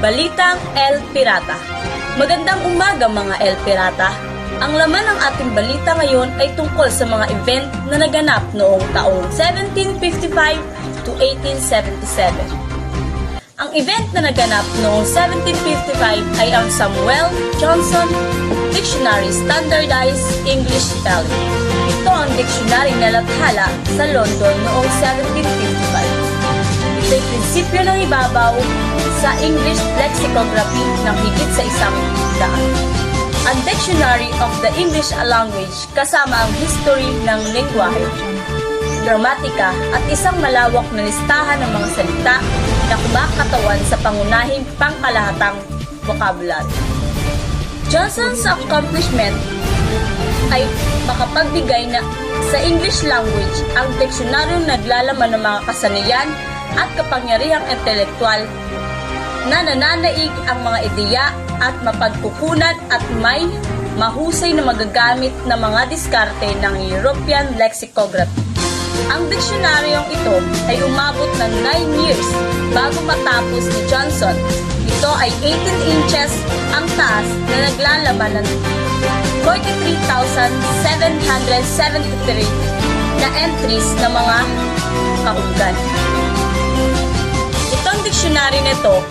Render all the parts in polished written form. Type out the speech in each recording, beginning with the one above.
Balitang El Pirata. Magandang umaga mga El Pirata. Ang laman ng ating balita ngayon ay tungkol sa mga event na naganap noong taong 1755 to 1877. Ang event na naganap noong 1755 ay ang Samuel Johnson Dictionary Standardized English Spelling. Ito ang diksyonary na lathala sa London noong 1755. Ito'y prinsipyo ng ibabaw sa English lexicography ng higit sa 100. Ang Dictionary of the English Language kasama ang history ng lengguwahe, gramatika at isang malawak na listahan ng mga salita na kumakatawan sa pangunahing pangkalahatang vocabulary. Johnson's accomplishment ay makapagbigay na sa English language ang diksyonaryong naglalaman ng mga kasanayan at kapangyarihang intelektual na nananaig ang mga ideya at mapagkukunan at may mahusay na magagamit na mga diskarte ng European lexicography. Ang diksyonaryong ito ay umabot ng 9 years bago matapos ni Johnson. Ito ay 18 inches ang taas na naglalaman ng 43,773 na entries na mga kahulugan. Itong diksyonary nito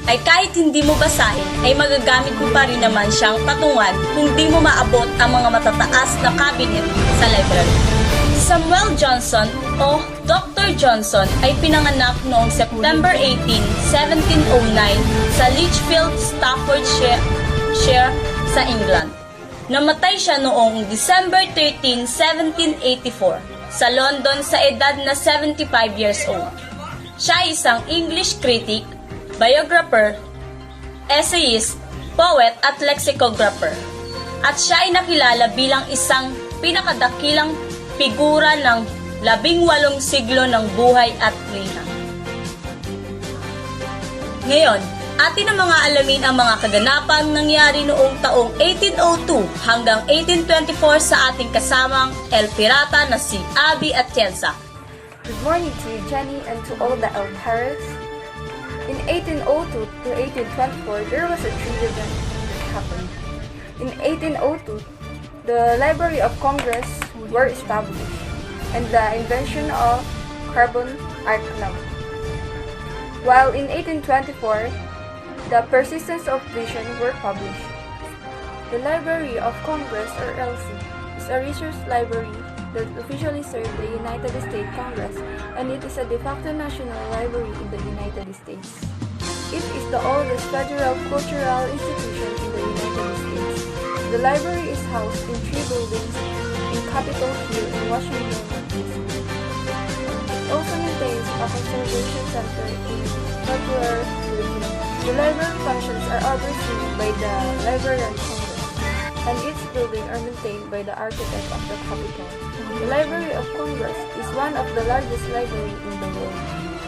ay kahit hindi mo basahin ay magagamit mo pa rin naman siyang patungan kung di mo maabot ang mga matataas na cabinet sa library. Samuel Johnson o Dr. Johnson ay pinanganak noong September 18, 1709 sa Lichfield, Staffordshire sa England. Namatay siya noong December 13, 1784 sa London sa edad na 75 years old. Siya ay isang English critic, biographer, essayist, poet at lexicographer. At siya ay nakilala bilang isang pinakadakilang figura ng 18 siglo ng buhay at liham. Ngayon, atin na mga alamin ang mga kaganapang nangyari noong taong 1802 hanggang 1824 sa ating kasamang El Pirata na si Abby Atienza. Good morning to you, Jenny, and to all the El Paras. In 1802 to 1824, there was a tree event that happened. In 1802, the Library of Congress were established, and the invention of carbon arc lamp. While in 1824, the Persistence of Vision were published. The Library of Congress, or LC, is a research library that officially serves the United States Congress, and it is a de facto national library in the United States. It is the oldest federal cultural institution in the United States. The library is housed in 3 buildings in Capitol Hill in Washington, D.C. It also maintains a conservation center in February, Virginia. The library functions are overseen by the Library of Congress, and its buildings are maintained by the architect of the Capitol. The Library of Congress is one of the largest libraries in the world.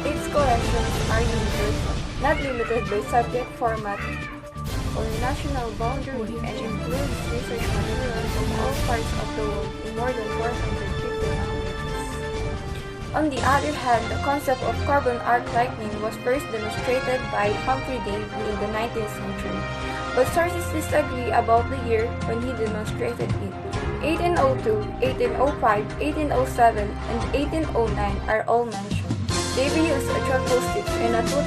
Its collections are universal, not limited by subject format or national boundary, and includes research materials from all parts of the world in more than 450 languages. On the other hand, the concept of carbon arc lighting was first demonstrated by Humphrey Davy in the 19th century, but sources disagree about the year when he demonstrated it. 1802, 1805, 1807, and 1809 are all mentioned. Davy used a charcoal stick and a 2000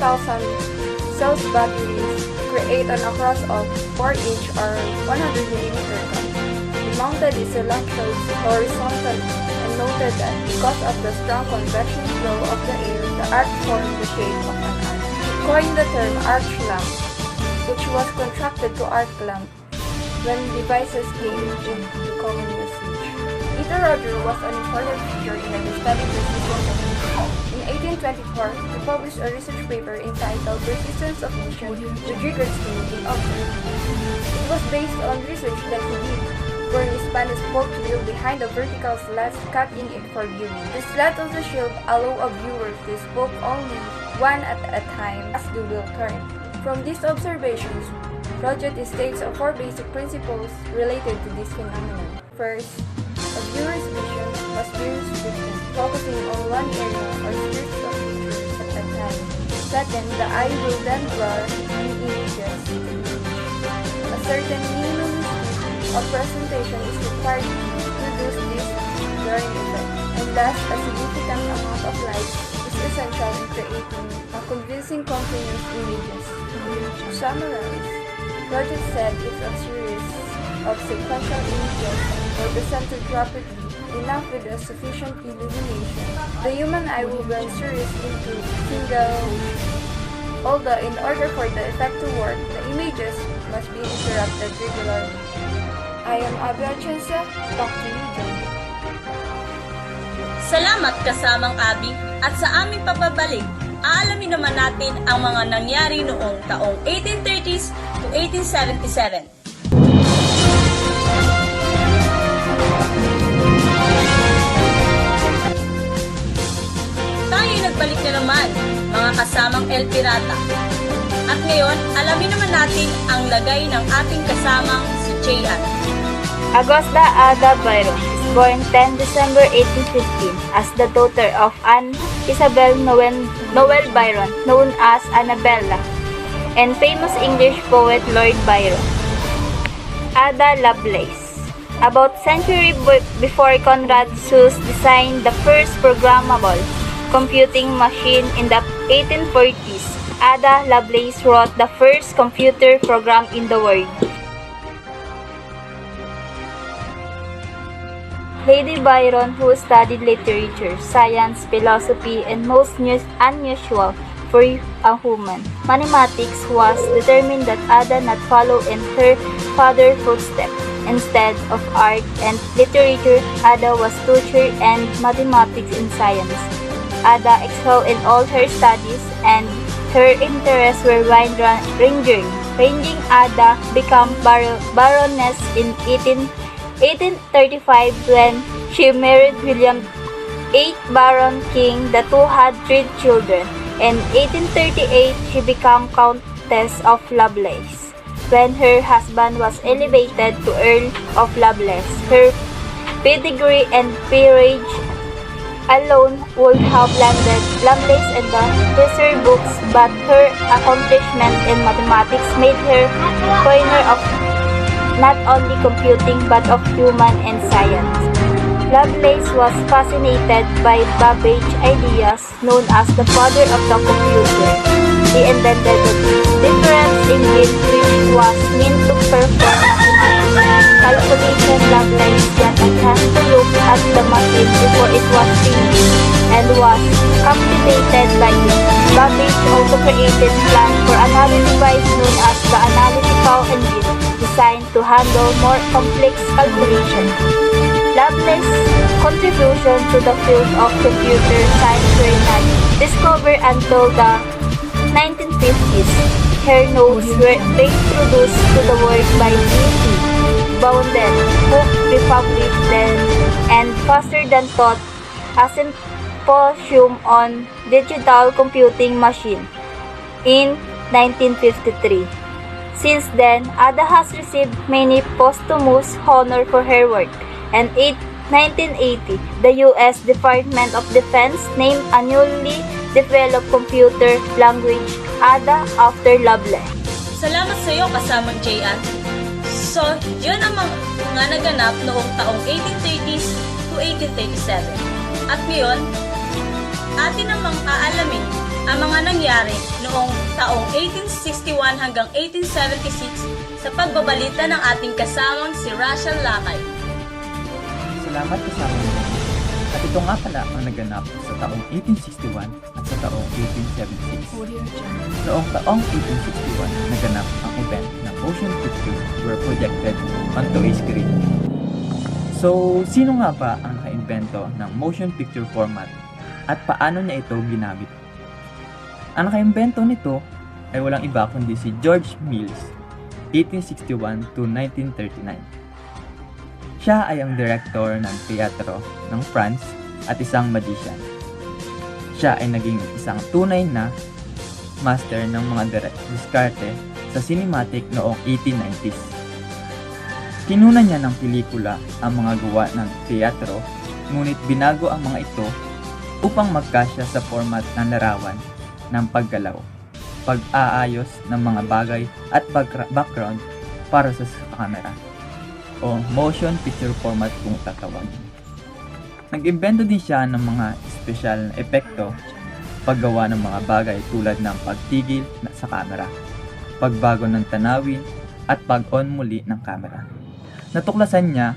cells batteries to create an across of 4-inch or 100 mm gun. He mounted his electrodes horizontally and noted that because of the strong convection flow of the air, the arc formed the shape of an arc. He coined the term arc lamp, which was contracted to arc lamp when devices came into common usage. Peter Roger was an important figure in the study persistence of vision. In 1824, he published a research paper entitled Persistence of Vision with regards to moving objects. It was based on research that he did, where he spanned a spoke wheel behind the vertical slats cut in it for viewing. The slat of the shield allow a viewer to spoke only one at a time as the wheel turned. From these observations, Roget states 4 basic principles related to this phenomenon. First, a viewer's vision must be restricted, focusing on one area or series of features at a time. Second, the eye will then blur the images to the image. A certain minimum speed of presentation is required to produce this blurring effect, and thus a significant amount of light is essential in creating a convincing continuous images. To summarize, Project Z is a series of sequential images or presented rapidly, enough with a sufficient illumination. The human eye will blend series into single vision. Although in order for the effect to work, the images must be interrupted regularly. I am Abby Atienza. Talk to you, John. Salamat kasamang Abi at sa aming papabalik, aalamin naman natin ang mga nangyari noong taong 1830s to 1877. Tayo nagbalik na naman, mga kasamang El Pirata. At ngayon, alamin naman natin ang lagay ng ating kasamang si J.R. Augusta Ada Byron is born 10 December 1815 as the daughter of Anne Isabel Noel Byron, known as Annabella, and famous English poet Lord Byron. Ada Lovelace. About century before Conrad Suss designed the first programmable computing machine in the 1840s, Ada Lovelace wrote the first computer program in the world. Lady Byron, who studied literature, science, philosophy, and most unusual for a woman, mathematics, was determined that Ada not follow in her father's footsteps. Instead of art and literature, Ada was tutor and mathematics and science. Ada excelled in all her studies, and her interests were wide-ranging. Ada became Baroness in 1835 when she married William VIII Baron King, the two had 3 children. In 1838, she became Countess of Lovelace. When her husband was elevated to Earl of Lovelace, her pedigree and peerage alone would have landed Lovelace in the history books, but her accomplishment in mathematics made her pioneer of not only computing but of human and science. Lovelace was fascinated by Babbage's ideas, known as the father of the computer. He invented the difference engine which was meant to perform mathematical calculation. Lovelace got a chance to look at the machine before it was finished and was captivated by it. Babbage also created plans for another device known as the analytical engine, designed to handle more complex calculations. Lovelace's contribution to the field of computer science were not discovered until the 1950s. Her notes were introduced to the world by D.T. Bounded, who republished then, and faster than thought, a symposium on digital computing machine in 1953. Since then, Ada has received many posthumous honors for her work, and in 1980, the U.S. Department of Defense named a newly developed computer language, Ada, after Lovelace. Salamat sa iyo kasamang JR. So, yun ang mga naganap noong taong 1830s to 1837. At ngayon, atin namang aalamin ang mga nangyari noong taong 1861 hanggang 1876 sa pagbabalita ng ating kasamang si Rachel Lakay. Salamat kasama mo. At ito nga pala ang naganap sa taong 1861 at sa taong 1876. Noong taong 1861, naganap ang event na motion pictures were projected onto a screen. So, sino nga ba ang nakaimbento ng motion picture format at paano niya ito ginamit? Ang nakaimbento nito ay walang iba kundi si George Mills, 1861 to 1939. Siya ay ang director ng teatro ng France at isang magician. Siya ay naging isang tunay na master ng mga diskarte sa cinematic noong 1890s. Kinunan niya ng pelikula ang mga gawa ng teatro, ngunit binago ang mga ito upang magkasya sa format ng larawan ng paggalaw. pag-aayos ng mga bagay at background para sa camera o motion picture format kung tatawagin. Nag-imbento din siya ng mga espesyal na epekto, paggawa ng mga bagay tulad ng pagtigil sa camera, pagbago ng tanawin at pag-on muli ng camera. Natuklasan niya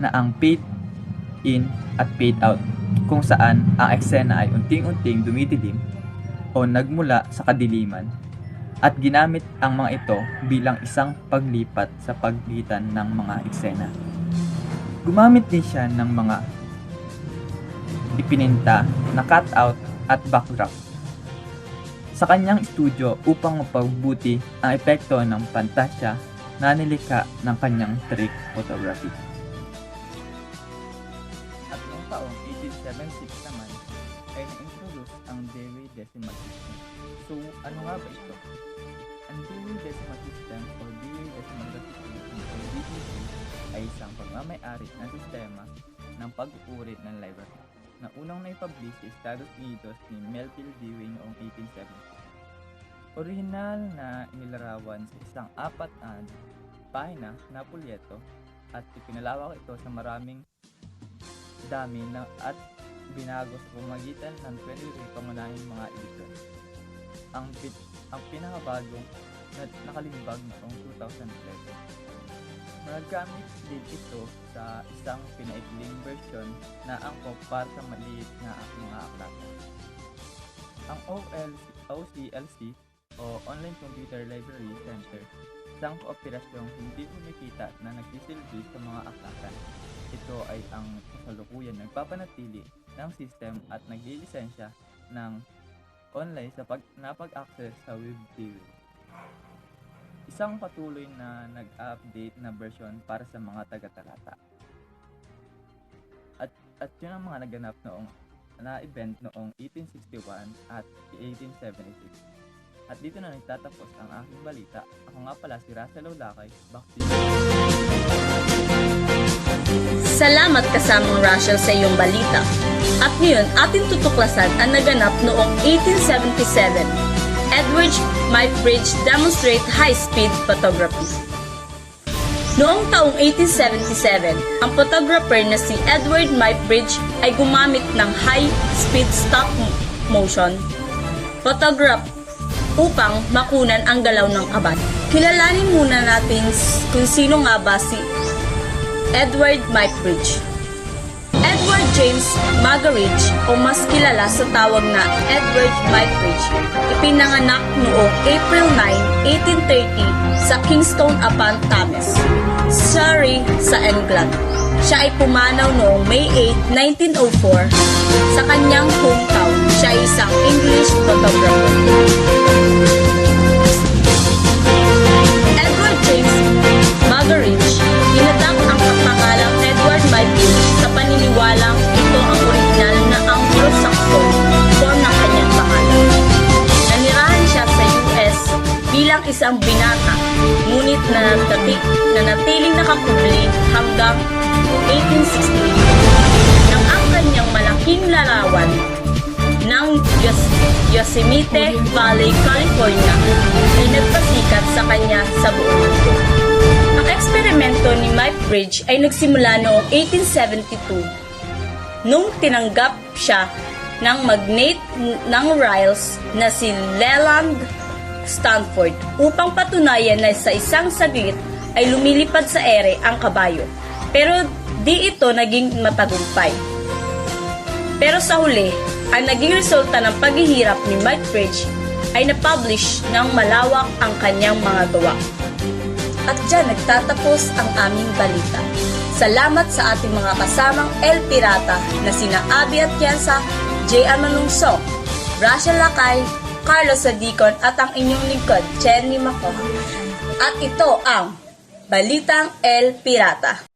na ang fade in at fade out, kung saan ang eksena ay unting-unting dumidilim o nagmula sa kadiliman, at ginamit ang mga ito bilang isang paglipat sa pagitan ng mga eksena. Gumamit din siya ng mga ipininta na cutout at backdrop sa kanyang studio upang mapabuti ang epekto ng pantasya na nilikha ng kanyang trick photography. At noong taong 1876 naman ay na-introduce ang Dewey Decimal System. So, ano nga ba ito? Ang Dewey Decimal System o Dewey Decimal Classification o DEC ay isang pagmamay-ari ng sistema ng pag-uuri ng library na unang naipublish sa Estados Unidos ni Melville Dewey noong 1870. Orihinal na inilarawan sa isang 4 na pahina na pulyeto at ipinalawak ito sa maraming dami at binago sa pamamagitan ng 23 pangunahing mga edisyon. Ang pinakabagong na nakalimbag noong 2011. Nagamit din ito sa isang pinaikling version na angkop para sa maliit na mga aklatan. Ang OCLC o Online Computer Library Center, isang kooperasyong hindi kumikita na nagsisilbi sa mga aklatan. Ito ay ang kasalukuyan nagpapanatili ng system at naglilisensya ng online sa pag-access sa web viewing. Isang patuloy na nag-update na version para sa mga taga-talata. At yun ang mga naganap na event noong 1861 at 1876. At dito na nagtatapos ang aking balita. Ako nga pala si Russell Olakay. Back to you. Salamat kasamang Rachel sa iyong balita. At ngayon, ating tutuklasan ang naganap noong 1877. Edward Muybridge demonstrate high-speed photography. Noong taong 1877, ang photographer na si Edward Muybridge ay gumamit ng high-speed stop-motion photograph upang makunan ang galaw ng abad. Kilalanin muna natin kung sino nga ba si Edward Muybridge. Edward James Muggeridge o mas kilala sa tawag na Edward Muybridge, ipinanganak noong April 9, 1830 sa Kingston upon Thames, Surrey sa England. Siya ay pumanaw noong May 8, 1904 sa kanyang hometown. Siya ay isang English photographer. Edward James Muggeridge, inadak ang pangalang Edward Muybridge sa paniniwalang ito ang original na Anglo-Saxon form ng kanyang pangalan. Nanirahan siya sa US bilang isang binata, ngunit nanatiling nakakubli hanggang 1868 nang ang kanyang malaking larawan ng Yosemite Valley, California ay nagpasikat sa kanya sa buong mundo. Ang eksperimento ni Muybridge ay nagsimula noong 1872 nung tinanggap siya ng magnate ng Riles na si Leland Stanford upang patunayan na sa isang saglit ay lumilipad sa ere ang kabayo. Pero di ito naging matagumpay. Pero sa huli, ang naging resulta ng paghihirap ni Muybridge ay na-publish ng malawak ang kanyang mga gawa. At dyan nagtatapos ang aming balita. Salamat sa ating mga kasamang El Pirata na sina Abby Atienza, J. Manungsong, Rachel Lakay, Carlos Sadicon at ang inyong lingkod, Jenny Macoha. At ito ang Balitang El Pirata.